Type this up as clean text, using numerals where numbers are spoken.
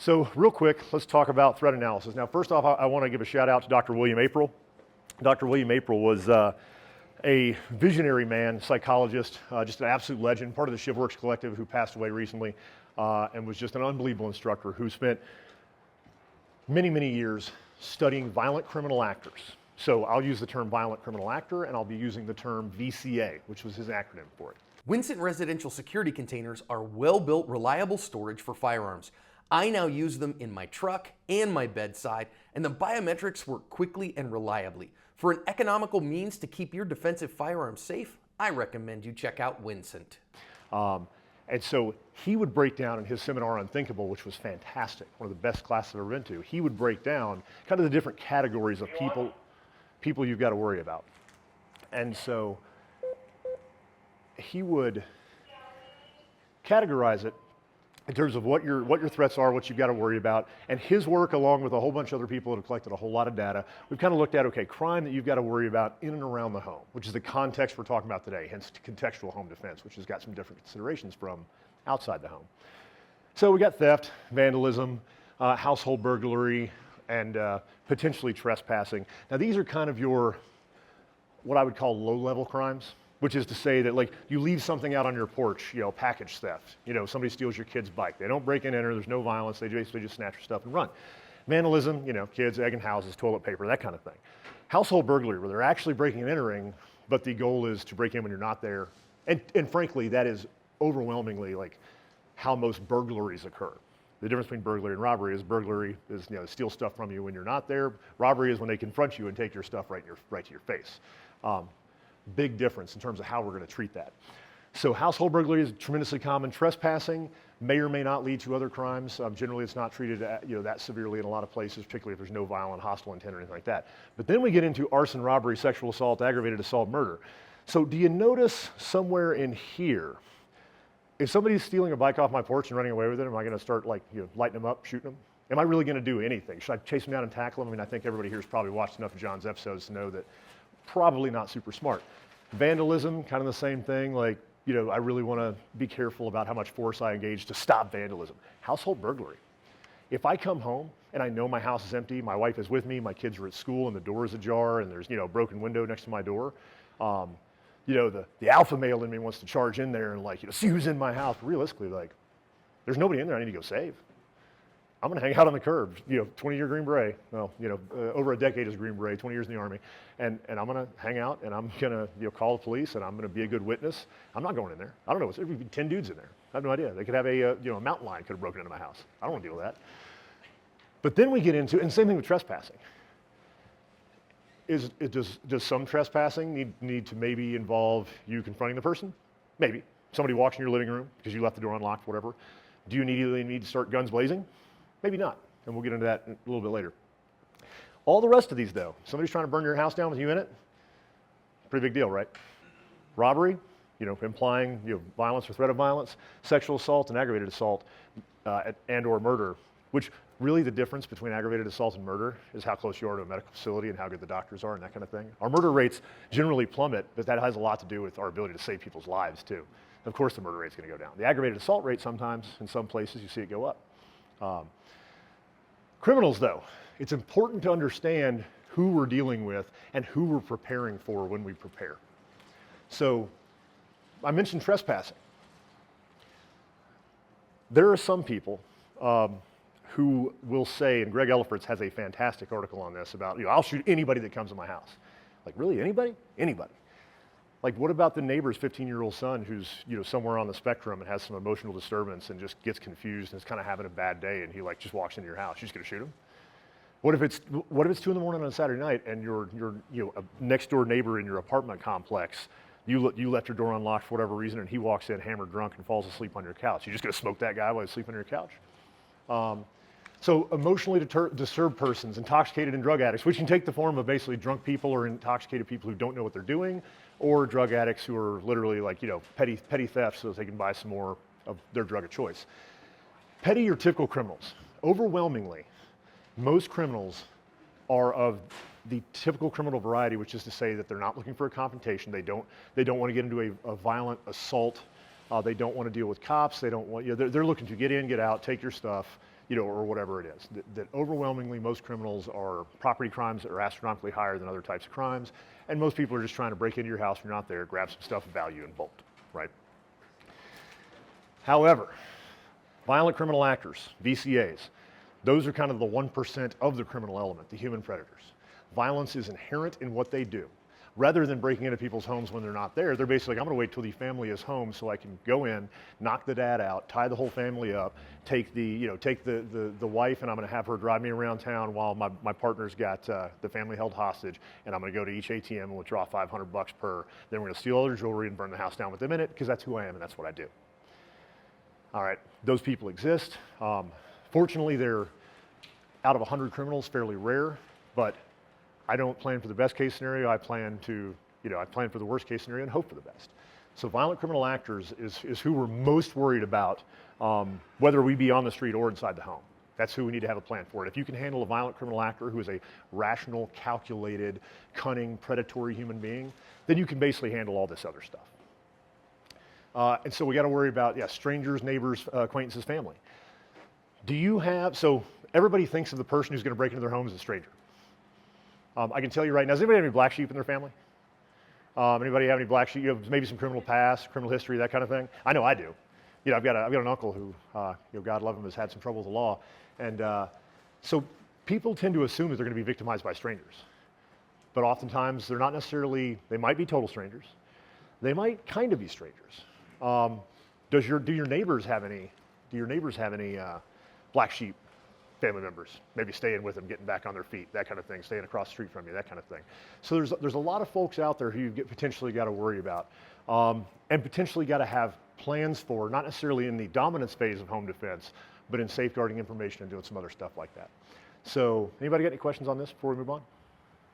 So real quick, let's talk about threat analysis. Now, first off, I want to give a shout out to Dr. William April. Dr. William April was a visionary man, psychologist, just an absolute legend, part of the ShivWorks collective who passed away recently, and was just an unbelievable instructor who spent many, many years studying violent criminal actors. So I'll use the term violent criminal actor, and I'll be using the term VCA, which was his acronym for it. Winston residential security containers are well-built, reliable storage for firearms. I now use them in my truck and my bedside, and the biometrics work quickly and reliably. For an economical means to keep your defensive firearms safe, I recommend you check out Winsent. And so he would break down in his seminar Unthinkable, which was fantastic, one of the best classes I've ever been to. He would break down kind of the different categories of people you've got to worry about. And so he would categorize it in terms of what your threats are, what you've got to worry about. And his work, along with a whole bunch of other people that have collected a whole lot of data, we've kind of looked at, okay, crime that you've got to worry about in and around the home, which is the context we're talking about today, hence contextual home defense, which has got some different considerations from outside the home. So we got theft, vandalism, household burglary, and potentially trespassing. Now these are kind of your, what I would call low-level crimes, which is to say that like you leave something out on your porch, package theft, somebody steals your kid's bike. They don't break and enter, there's no violence, they basically just snatch your stuff and run. Vandalism, kids egging houses, toilet paper, that kind of thing. Household burglary, where they're actually breaking and entering, but the goal is to break in when you're not there. And frankly, that is overwhelmingly like how most burglaries occur. The difference between burglary and robbery is steal stuff from you when you're not there. Robbery is when they confront you and take your stuff right to your face. Big difference in terms of how we're going to treat that. So household burglary is tremendously common. Trespassing may or may not lead to other crimes. Generally, it's not treated that severely in a lot of places, particularly if there's no violent, hostile intent or anything like that. But then we get into arson, robbery, sexual assault, aggravated assault, murder. So do you notice somewhere in here, if somebody's stealing a bike off my porch and running away with it, am I going to start lighting them up, shooting them? Am I really going to do anything? Should I chase them down and tackle them? I mean, I think everybody here has probably watched enough of John's episodes to know that probably not super smart. Vandalism, kind of the same thing. I really want to be careful about how much force I engage to stop vandalism. Household burglary. If I come home and I know my house is empty, my wife is with me, my kids are at school and the door is ajar and there's, a broken window next to my door, the alpha male in me wants to charge in there and see who's in my house. Realistically, there's nobody in there I need to go save. I'm going to hang out on the curb, 20-year Green Beret. Well, over a decade as a Green Beret, 20 years in the Army. And I'm going to hang out and I'm going to call the police and I'm going to be a good witness. I'm not going in there. I don't know. There could be 10 dudes in there. I have no idea. They could have a mountain lion could have broken into my house. I don't want to deal with that. But then we get into, and same thing with trespassing. Does some trespassing need to maybe involve you confronting the person? Maybe. Somebody walks in your living room because you left the door unlocked, whatever. Do you immediately need to start guns blazing? Maybe not, and we'll get into that a little bit later. All the rest of these, though, somebody's trying to burn your house down with you in it, pretty big deal, right? Robbery, implying violence or threat of violence, sexual assault and aggravated assault, and or murder, which really the difference between aggravated assault and murder is how close you are to a medical facility and how good the doctors are and that kind of thing. Our murder rates generally plummet, but that has a lot to do with our ability to save people's lives, too. Of course, the murder rate's going to go down. The aggravated assault rate sometimes, in some places, you see it go up. Criminals, though, it's important to understand who we're dealing with and who we're preparing for when we prepare. So I mentioned trespassing. There are some people who will say, and Greg Elliferts has a fantastic article on this about, I'll shoot anybody that comes to my house. Really, anybody? Anybody. What about the neighbor's 15-year-old son who's somewhere on the spectrum and has some emotional disturbance and just gets confused and is kind of having a bad day and he just walks into your house? You're just going to shoot him? What if it's 2 in the morning on a Saturday night and your a next door neighbor in your apartment complex, you left your door unlocked for whatever reason and he walks in hammered drunk and falls asleep on your couch? You're just going to smoke that guy while he's sleeping on your couch? So emotionally disturbed persons, intoxicated and drug addicts, which can take the form of basically drunk people or intoxicated people who don't know what they're doing, or drug addicts who are literally petty theft so they can buy some more of their drug of choice. Petty or typical criminals. Overwhelmingly, most criminals are of the typical criminal variety, which is to say that they're not looking for a confrontation. They don't want to get into a violent assault. They don't want to deal with cops. They don't want, they're looking to get in, get out, take your stuff, or whatever it is. That overwhelmingly most criminals are property crimes that are astronomically higher than other types of crimes, and most people are just trying to break into your house when you're not there, grab some stuff of value and bolt, right? However, violent criminal actors, VCAs, those are kind of the 1% of the criminal element, the human predators. Violence is inherent in what they do. Rather than breaking into people's homes when they're not there, they're basically like, I'm gonna wait till the family is home so I can go in, knock the dad out, tie the whole family up, take the wife, and I'm gonna have her drive me around town while my partner's got the family held hostage, and I'm gonna go to each ATM and withdraw $500 per. Then we're gonna steal all their jewelry and burn the house down with them in it, because that's who I am and that's what I do. All right, those people exist. Fortunately, they're out of 100 criminals, fairly rare, but I don't plan for the best case scenario. I plan for the worst case scenario and hope for the best. So violent criminal actors is who we're most worried about, whether we be on the street or inside the home. That's who we need to have a plan for. And if you can handle a violent criminal actor who is a rational, calculated, cunning, predatory human being, then you can basically handle all this other stuff. And so we got to worry about, strangers, neighbors, acquaintances, family. So everybody thinks of the person who's going to break into their home as a stranger. I can tell you right now, does anybody have any black sheep in their family? Anybody have any black sheep? You have maybe some criminal past, criminal history, that kind of thing? I know I do. I've got an uncle who, God love him, has had some trouble with the law. And so people tend to assume that they're going to be victimized by strangers. But oftentimes they're not necessarily, they might be total strangers. They might kind of be strangers. Do your neighbors have any black sheep family members, maybe staying with them, getting back on their feet, that kind of thing, staying across the street from you, that kind of thing. So there's a lot of folks out there who you potentially got to worry about, and potentially got to have plans for, not necessarily in the dominance phase of home defense, but in safeguarding information and doing some other stuff like that. So anybody got any questions on this before we move on?